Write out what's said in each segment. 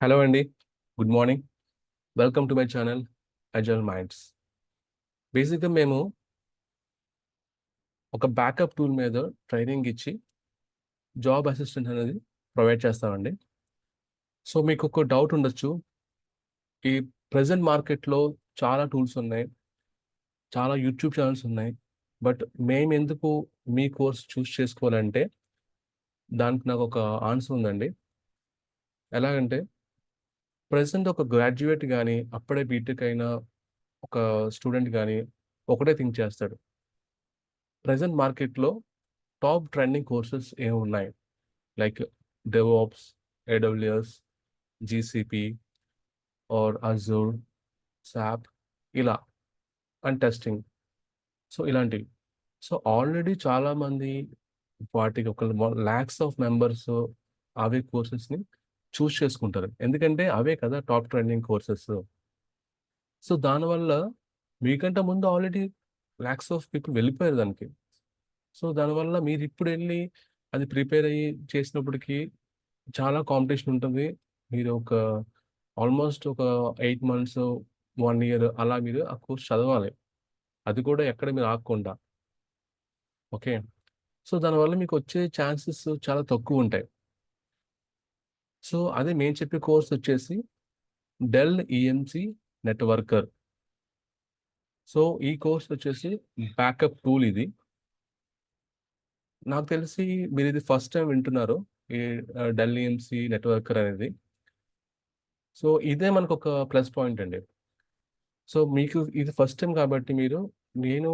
Hello అండి. Good morning. Welcome to my channel Agile Minds. బేసిక్గా మేము ఒక బ్యాకప్ టూల్ మీద ట్రైనింగ్ ఇచ్చి జాబ్ అసిస్టెంట్ అనేది ప్రొవైడ్ చేస్తామండి. సో మీకు ఒక డౌట్ ఉండొచ్చు, ఈ ప్రజెంట్ మార్కెట్లో చాలా టూల్స్ ఉన్నాయి, చాలా యూట్యూబ్ ఛానల్స్ ఉన్నాయి, బట్ మేము ఎందుకు మీ కోర్స్ చూస్ చేసుకోవాలంటే దానికి నాకు ఒక ఆన్సర్ ఉందండి. ఎలాగంటే ప్రజెంట్ ఒక గ్రాడ్యుయేట్ కానీ అప్పుడే బీటెక్ అయిన ఒక స్టూడెంట్ కానీ ఒకటే థింక్ చేస్తాడు, ప్రజెంట్ మార్కెట్లో టాప్ ట్రెండింగ్ కోర్సెస్ ఏమి ఉన్నాయి, like DevOps, AWS, GCP or Azure, SAP, ఇలా అండ్ టెస్టింగ్. సో ఇలాంటివి. సో ఆల్రెడీ చాలామంది వాటికి ఒక ల్యాక్స్ ఆఫ్ మెంబర్స్ అవే కోర్సెస్ని చూస్ చేసుకుంటారు, ఎందుకంటే అవే కదా టాప్ ట్రెండింగ్ కోర్సెస్. సో దానివల్ల మీకంటే ముందు ఆల్రెడీ ల్యాక్స్ ఆఫ్ పీపుల్ వెళ్ళిపోయారు దానికి. సో దానివల్ల మీరు ఇప్పుడు వెళ్ళి అది ప్రిపేర్ అయ్యి చేసినప్పటికీ చాలా కాంపిటీషన్ ఉంటుంది. మీరు ఆల్మోస్ట్ ఒక 8 months, 1 year అలా మీరు ఆ కోర్స్ చదవాలి, అది కూడా ఎక్కడ మీరు ఆగకుండా. ఓకే. సో దానివల్ల మీకు వచ్చే ఛాన్సెస్ చాలా తక్కువ ఉంటాయి. సో అదే మేము చెప్పే కోర్స్ వచ్చేసి డెల్ ఈఎంసి నెట్వర్కర్. సో ఈ కోర్స్ వచ్చేసి బ్యాకప్ టూల్ ఇది. నాకు తెలిసి మీరు ఇది ఫస్ట్ టైం వింటున్నారు, ఈ డెల్ ఈఎంసి నెట్వర్కర్ అనేది. సో ఇదే మనకు ఒక ప్లస్ పాయింట్ అండి. సో మీకు ఇది ఫస్ట్ టైం కాబట్టి నేను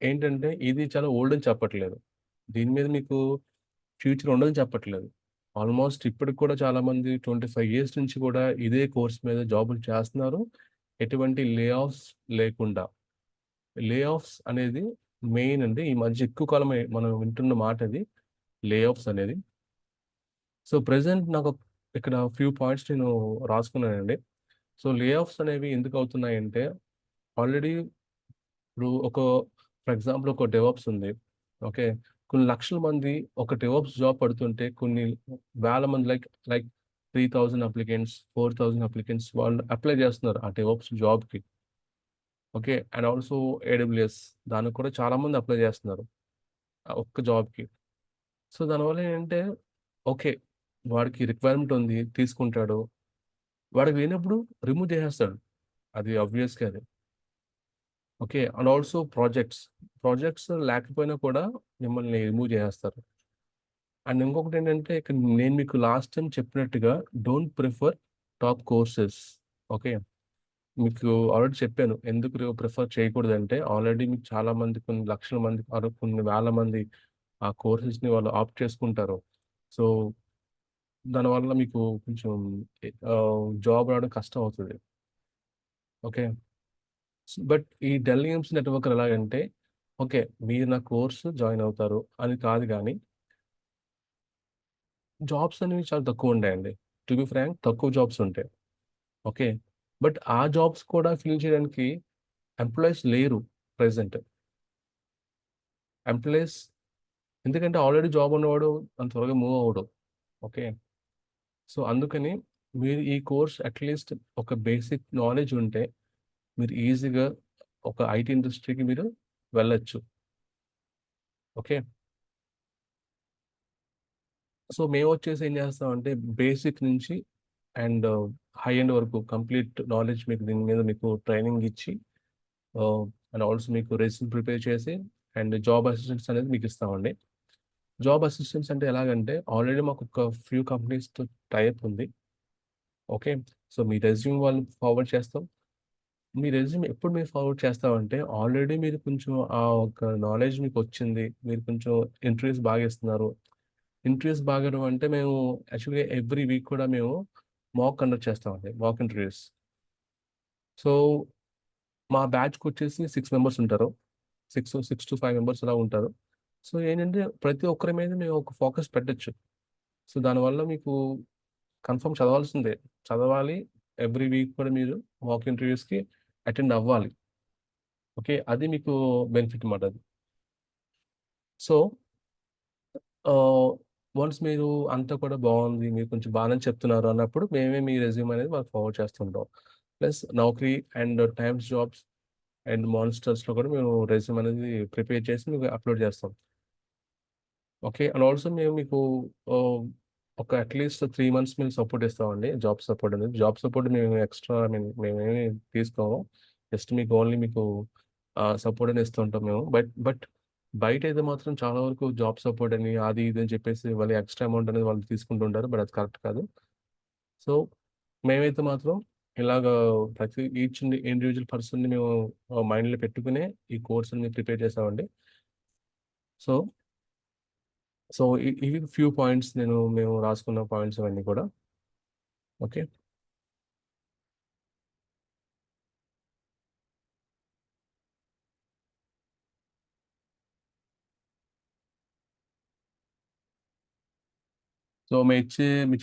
ఏంటంటే ఇది చాలా ఓల్డ్ అని చెప్పట్లేదు, దీని మీద మీకు ఫ్యూచర్ ఉండదని చెప్పట్లేదు. ఆల్మోస్ట్ ఇప్పటికి కూడా చాలామంది 25 years నుంచి కూడా ఇదే కోర్స్ మీద జాబులు చేస్తున్నారు, ఎటువంటి లే ఆఫ్స్ లేకుండా. లే ఆఫ్స్ అనేది మెయిన్ అండి, ఈ మధ్య ఎక్కువ కాలం మనం వింటున్న మాట అది, లే ఆఫ్స్ అనేది. సో ప్రజెంట్ నాకు ఇక్కడ ఫ్యూ పాయింట్స్ నేను రాసుకున్నానండి. సో లే ఆఫ్స్ అనేవి ఎందుకు అవుతున్నాయంటే, ఆల్రెడీ ఇప్పుడు ఫర్ ఎగ్జాంపుల్ ఒక డెవాప్స్ ఉంది. ఓకే. కొన్ని లక్షల మంది ఒక డెవాప్స్ జాబ్ పడుతుంటే కొన్ని వేల మంది, లైక్ లైక్ 3,000 అప్లికెంట్స్, 4,000 అప్లికెంట్స్ వాళ్ళు అప్లై చేస్తున్నారు ఆ డెవాప్స్ జాబ్కి. ఓకే. అండ్ ఆల్సో ఏడబ్ల్యూఎస్, దానికి కూడా చాలా మంది అప్లై చేస్తున్నారు ఆ ఒక్క జాబ్కి. సో దానివల్ల ఏంటంటే, ఓకే, వాడికి రిక్వైర్మెంట్ ఉంది తీసుకుంటాడు, వాడికి లేనప్పుడు రిమూవ్ చేసేస్తాడు, అది ఆబ్వియస్గా అది. ఓకే. అండ్ ఆల్సో ప్రాజెక్ట్స్ లేకపోయినా కూడా మిమ్మల్ని రిమూవ్ చేసేస్తారు. అండ్ ఇంకొకటి ఏంటంటే, ఇక్కడ నేను మీకు లాస్ట్ టైం చెప్పినట్టుగా don't prefer top courses. Okay. మీకు ఆల్రెడీ చెప్పాను ఎందుకు ప్రిఫర్ చేయకూడదంటే, ఆల్రెడీ మీకు చాలా మంది, కొన్ని లక్షల మంది కొన్ని వేల మంది ఆ కోర్సెస్ని వాళ్ళు ఆప్ట్ చేసుకుంటారు. సో దానివల్ల మీకు కొంచెం జాబ్ రావడం కష్టం అవుతుంది. ఓకే. బట్ ఈ డెల్ గేమ్స్ నెట్వర్క్ ఎలాగంటే, ఓకే, మీరు నా కోర్సు జాయిన్ అవుతారు అని కాదు కానీ, జాబ్స్ అనేవి చాలా తక్కువ ఉంటాయండి. టు బి ఫ్రాంక్, తక్కువ జాబ్స్ ఉంటాయి. ఓకే. బట్ ఆ జాబ్స్ కూడా ఫిల్ చేయడానికి ఎంప్లాయీస్ లేరు ప్రెసెంట్. ఎంప్లాయీస్, ఎందుకంటే ఆల్రెడీ జాబ్ ఉన్నవాడు అంత త్వరగా మూవ్ అవ్వడు. ఓకే. సో అందుకని మీరు ఈ కోర్స్ అట్లీస్ట్ ఒక బేసిక్ నాలెడ్జ్ ఉంటే మీరు ఈజీగా ఒక ఐటీ ఇండస్ట్రీకి మీరు వెళ్ళొచ్చు. ఓకే. సో మేము వచ్చేసి ఏం చేస్తామంటే, బేసిక్ నుంచి అండ్ హై ఎండ్ వరకు కంప్లీట్ నాలెడ్జ్ మీకు దీని మీద మీకు ట్రైనింగ్ ఇచ్చి, అండ్ ఆల్సో మీకు రెజ్యూమ్ ప్రిపేర్ చేసి అండ్ జాబ్ అసిస్టెంట్స్ అనేది మీకు ఇస్తామండి. జాబ్ అసిస్టెంట్స్ అంటే ఎలాగంటే, ఆల్రెడీ మాకు ఒక ఫ్యూ కంపెనీస్తో టైప్ ఉంది. ఓకే. సో మీ రెజ్యూమ్ వాళ్ళు ఫార్వర్డ్ చేస్తాం. మీ రెజ్యూమ్ ఎప్పుడు మీరు ఫార్వర్డ్ చేస్తామంటే, ఆల్రెడీ మీరు కొంచెం ఆ ఒక నాలెడ్జ్ మీకు వచ్చింది, మీరు కొంచెం ఇంటర్వ్యూస్ బాగా ఇస్తున్నారు. ఇంటర్వ్యూస్ బాగడం అంటే, మేము యాక్చువల్గా ఎవ్రీ వీక్ కూడా మేము మాక్ కండక్ట్ చేస్తామండి, మాక్ ఇంటర్వ్యూస్. సో మా బ్యాచ్కి వచ్చేసి 6 members ఉంటారు, 6 to 5 members అలా ఉంటారు. సో ఏంటంటే ప్రతి ఒక్కరి మీద మేము ఒక ఫోకస్ పెట్టచ్చు. సో దానివల్ల మీకు కన్ఫర్మ్ చదవాల్సిందే, చదవాలి. ఎవ్రీ వీక్ కూడా మీరు మాక్ ఇంటర్వ్యూస్కి అటెండ్ అవ్వాలి. ఓకే. అది మీకు బెనిఫిట్ అన్నమాట అది. సో వన్స్ మీరు అంతా కూడా బాగుంది, మీరు కొంచెం బాగానే చెప్తున్నారు అన్నప్పుడు మేమే మీ రెజ్యూమ్ అనేది మాకు ఫార్వర్డ్ చేస్తుంటాం. Plus Naukri and Times Jobs and మాన్స్టర్స్లో కూడా మేము రెజ్యూమ్ అనేది ప్రిపేర్ చేసి మీకు అప్లోడ్ చేస్తాం. ఓకే. అండ్ ఆల్సో మేము మీకు ఒక అట్లీస్ట్ 3 months మేము సపోర్ట్ ఇస్తామండి. జాబ్ సపోర్ట్ అనేది. జాబ్ సపోర్ట్ మేము ఎక్స్ట్రా మేమేమి తీసుకోము. జస్ట్ మీకు ఓన్లీ మీకు సపోర్ట్ అని ఇస్తుంటాం మేము. బట్ బయటైతే మాత్రం చాలా వరకు జాబ్ సపోర్ట్ అని అది ఇది అని చెప్పేసి వాళ్ళు ఎక్స్ట్రా అమౌంట్ అనేది వాళ్ళు తీసుకుంటుంటారు. బట్ అది కరెక్ట్ కాదు. సో మేమైతే మాత్రం ఇలాగ ప్రతి ఈచ్ ఇండివిజువల్ పర్సన్‌ని మేము మైండ్‌లో పెట్టుకునే ఈ కోర్స్‌ని ప్రిపేర్ చేసామండి. సో సో ఇవి ఫ్యూ పాయింట్స్ మేము రాసుకున్న పాయింట్స్ అవన్నీ కూడా. ఓకే. సో మీరు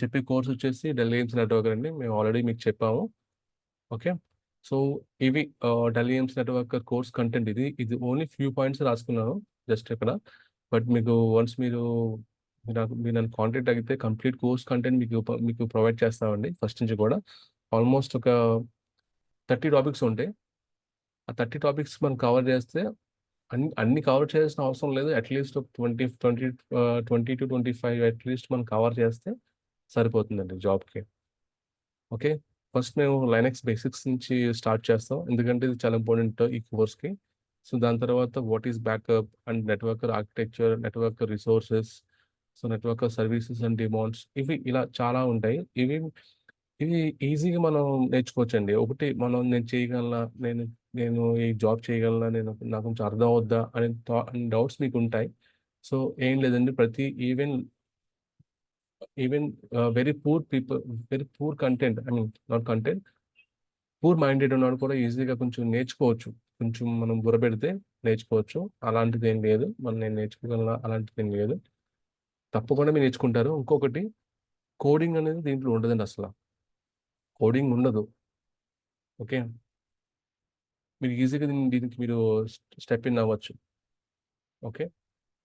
చెప్పే కోర్స్ వచ్చేసి డెల్ ఎయిమ్స్ నెట్వర్కర్ అండి. మేము ఆల్రెడీ మీకు చెప్పాము. ఓకే. సో ఇవి డెల్ ఎయిమ్స్ నెట్వర్కర్ కోర్స్ కంటెంట్ ఇది. ఇది ఓన్లీ ఫ్యూ పాయింట్స్ రాసుకున్నాను జస్ట్ ఇక్కడ. బట్ మీకు వన్స్ మీరు నన్ను కాంటాక్ట్ అయితే కంప్లీట్ కోర్స్ కంటెంట్ మీకు ప్రొవైడ్ చేస్తామండి ఫస్ట్ నుంచి కూడా. ఆల్మోస్ట్ ఒక 30 టాపిక్స్ ఉంటాయి. ఆ 30 టాపిక్స్ మనం కవర్ చేస్తే అన్ని కవర్ చేయాల్సిన అవసరం లేదు. అట్లీస్ట్ ఒక 20-25 అట్లీస్ట్ మనం కవర్ చేస్తే సరిపోతుందండి జాబ్కి. ఓకే. ఫస్ట్ మేము లైనక్స్ బేసిక్స్ నుంచి స్టార్ట్ చేస్తాం, ఎందుకంటే ఇది చాలా ఇంపార్టెంట్ ఈ కోర్స్కి. సో దాని తర్వాత what is backup and networker architecture, networker resources, so networker services and demands, ఇవి ఇలా చాలా ఉంటాయి. ఇవి ఇవి ఈజీగా మనం నేర్చుకోవచ్చండి. ఒకటి నేను చేయగలనా, నేను నేను ఈ జాబ్ చేయగలనా, నాకు కొంచెం అర్థం అవుద్దా అనే డౌట్స్ మీకు ఉంటాయి. సో ఏం లేదండి, ప్రతి even even very poor people, very poor content, I mean not content, poor minded ఉన్నాడు కూడా ఈజీగా కొంచెం నేర్చుకోవచ్చు. కొంచెం మనం బుర్రపెడితే నేర్చుకోవచ్చు. అలాంటిది ఏం లేదు. నేను నేర్చుకోగలనా అలాంటిది ఏం లేదు. తప్పకుండా మీరు నేర్చుకుంటారు. ఇంకొకటి, కోడింగ్ అనేది దీంట్లో ఉండదండి అసల. కోడింగ్ ఉండదు. ఓకే. మీరు ఈజీగా దీనికి మీరు స్టెప్ ఇన్ అవ్వచ్చు. ఓకే.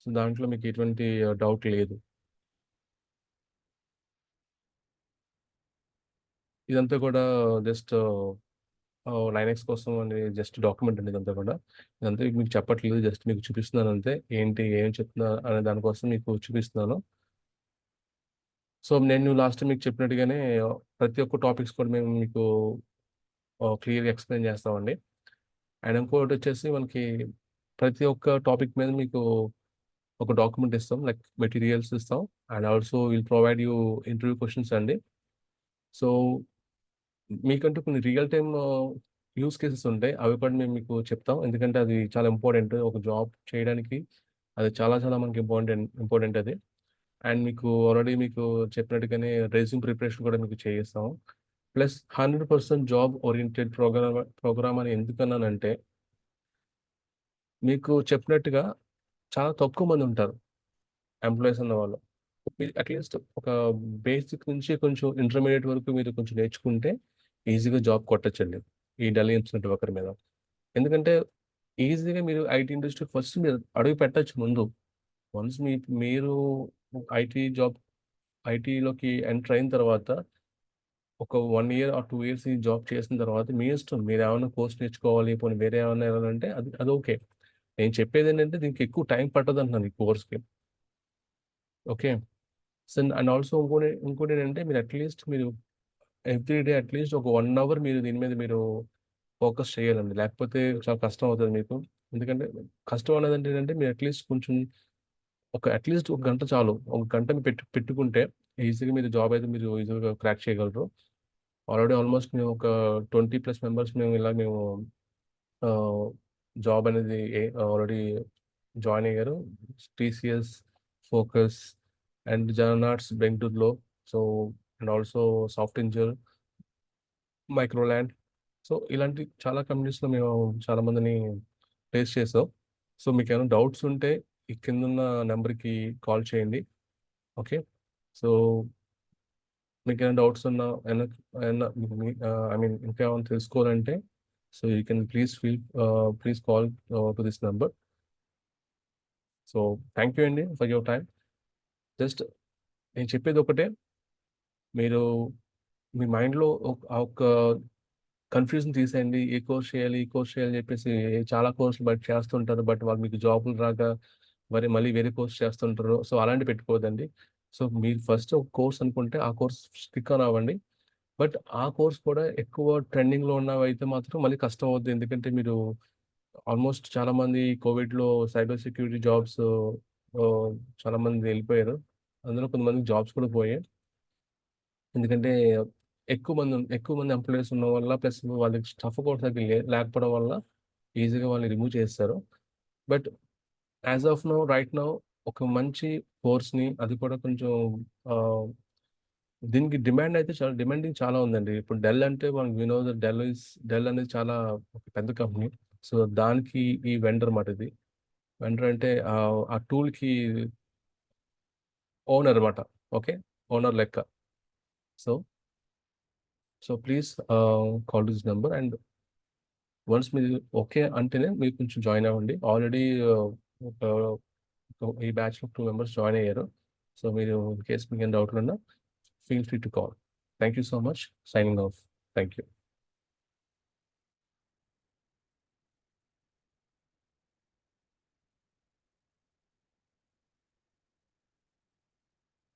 సో దాంట్లో మీకు ఎటువంటి డౌట్ లేదు. ఇదంతా కూడా జస్ట్ లైనక్స్ కోసం అని జస్ట్ డాక్యుమెంట్ అండి ఇదంతా కూడా. ఇదంతా మీకు చెప్పట్లేదు, జస్ట్ మీకు చూపిస్తున్నాను అంతే. ఏం చెప్తున్నా అనే దానికోసం మీకు చూపిస్తున్నాను. సో నేను లాస్ట్ మీకు చెప్పినట్టుగానే ప్రతి ఒక్క టాపిక్స్ కూడా మేము మీకు క్లియర్గా ఎక్స్ప్లెయిన్ చేస్తామండి. అండ్ ఇంకోటి వచ్చేసి మనకి ప్రతి ఒక్క టాపిక్ మీద మీకు ఒక డాక్యుమెంట్ ఇస్తాం, లైక్ మెటీరియల్స్ ఇస్తాం. And also will provide you interview questions అండి. సో మీకంటూ కొన్ని రియల్ టైమ్ యూస్ కేసెస్ ఉంటాయి, అవి కూడా మేము మీకు చెప్తాం. ఎందుకంటే అది చాలా ఇంపార్టెంట్ ఒక జాబ్ చేయడానికి. అది చాలా చాలా మనకి ఇంపార్టెంట్ అది. అండ్ మీకు ఆల్రెడీ మీకు చెప్పినట్టుగానే రెజ్యూమ్ ప్రిపరేషన్ కూడా మీకు చేయిస్తాము. ప్లస్ 100% జాబ్ ఓరియంటెడ్ ప్రోగ్రామ్ అని ఎందుకన్నానంటే, మీకు చెప్పినట్టుగా చాలా తక్కువ మంది ఉంటారు ఎంప్లాయీస్ ఉన్నవాళ్ళు. మీరు అట్లీస్ట్ ఒక బేసిక్ నుంచి కొంచెం ఇంటర్మీడియట్ వరకు మీరు కొంచెం నేర్చుకుంటే ఈజీగా జాబ్ కొట్టొచ్చండి ఈ డెల్ నెట్వర్కర్ మీద. ఎందుకంటే ఈజీగా మీరు ఐటీ ఇండస్ట్రీ ఫస్ట్ మీరు అడుగు పెట్టచ్చు ముందు. వన్స్ మీరు జాబ్ ఐటీలోకి ఎంటర్ అయిన తర్వాత ఒక 1 year ఆర్ 2 years ఈ జాబ్ చేసిన తర్వాత మీ ఇష్టం. మీరు ఏమైనా కోర్స్ నేర్చుకోవాలి, పోనీ వేరే ఏమైనా వెళ్ళాలంటే అది ఓకే. నేను చెప్పేది ఏంటంటే దీనికి ఎక్కువ టైం పట్టదు అంటున్నాను ఈ కోర్స్కి. ఓకే. సో అండ్ ఆల్సో ఇంకోటి ఏంటంటే మీరు అట్లీస్ట్ ఎవ్రీ డే అట్లీస్ట్ ఒక 1 hour మీరు దీని మీద మీరు ఫోకస్ చేయాలండి. లేకపోతే చాలా కష్టం అవుతుంది మీకు. ఎందుకంటే కష్టం అనేదంటే ఏంటంటే మీరు అట్లీస్ట్ కొంచెం అట్లీస్ట్ ఒక గంట చాలు. ఒక గంటని పెట్టుకుంటే ఈజీగా మీరు జాబ్ అయితే మీరు ఈజీగా క్రాక్ చేయగలరు. ఆల్రెడీ ఆల్మోస్ట్ మేము ఒక 20+ మెంబర్స్ మేము జాబ్ అనేది ఆల్రెడీ జాయిన్ అయ్యారు. టీసీఎస్, ఫోకస్ అండ్ జననాట్స్ బెంగుళూరులో. So and also Softenger, Microland. సో ఇలాంటి చాలా కంపెనీస్లో మేము చాలా మందిని ప్లేస్ చేసాం. సో మీకు ఏమైనా డౌట్స్ ఉంటే ఈ కిందున్న నెంబర్కి కాల్ చేయండి. ఓకే. సో మీకు ఏమైనా డౌట్స్ ఉన్నా, ఏమైనా ఏమైనా ఐ మీన్ ఇంకా ఏమైనా తెలుసుకోవాలంటే, so you can please call to this number. So thank you అండి ఫర్ యువర్ టైం. జస్ట్ నేను చెప్పేది ఒకటే, మీరు మీ మైండ్‌లో ఒక కన్‌ఫ్యూజన్ తీసేయండి. ఏ కోర్స్ చేయాలి? ఈ కోర్స్ చేయాలి అని చెప్పేసి చాలా కోర్సులు బయట చేస్తుంటారు. బట్ వాళ్ళు మీకు జాబులు రాక మళ్ళీ వేరే కోర్స్ చేస్తుంటారు. సో, అలాంటివి పెట్టుకోవద్దండి. సో, మీరు ఫస్ట్ ఒక కోర్స్ అనుకుంటే ఆ కోర్స్ స్టిక్ ఆన్ అవ్వండి. బట్ ఆ కోర్స్ కూడా ఎక్కువ ట్రెండింగ్‌లో ఉన్నవైతే మాత్రం మళ్ళీ కష్టం అవుద్ది. ఎందుకంటే మీరు ఆల్మోస్ట్ చాలామంది కోవిడ్‌లో సైబర్ సెక్యూరిటీ జాబ్స్ ఆహ్, చాలామంది వెళ్ళిపోయారు. అందులో కొంతమందికి జాబ్స్ కూడా పోయాయి. ఎందుకంటే ఎక్కువ మంది ఎంప్లాయీస్ ఉన్న వల్ల ప్లస్ వాళ్ళకి స్టఫ్ కూడా సరిగ్గా లేకపోవడం వల్ల ఈజీగా వాళ్ళని రిమూవ్ చేసేసారు. But as of now right now ఒక మంచి కోర్స్‌ని అది కూడా కొంచెం ఆహ్, దీనికి డిమాండింగ్ చాలా ఉందండి. ఇప్పుడు డెల్ అంటే మనకు వి నో థట్ డెల్ అనేది చాలా ఒక పెద్ద కంపెనీ. సో, దానికి ఈ వెండర్ మాట ఇది. వెండర్ అంటే ఆ టూల్‌కి ఓనర్ మాట. ఓకే. ఓనర్ లెక్క. So, please call this number and once మీరు ఓకే అంటేనే మీరు కొంచెం జాయిన్ అవ్వండి. ఆల్రెడీ ఒక ఈ బ్యాచ్‌లో 2 మెంబర్స్ జాయిన్ అయ్యారు. సో, మీరు ఇన్ కేస్ మీకేమైనా డౌట్లున్నా feel free to call. Thank you so much. Signing off. Thank you.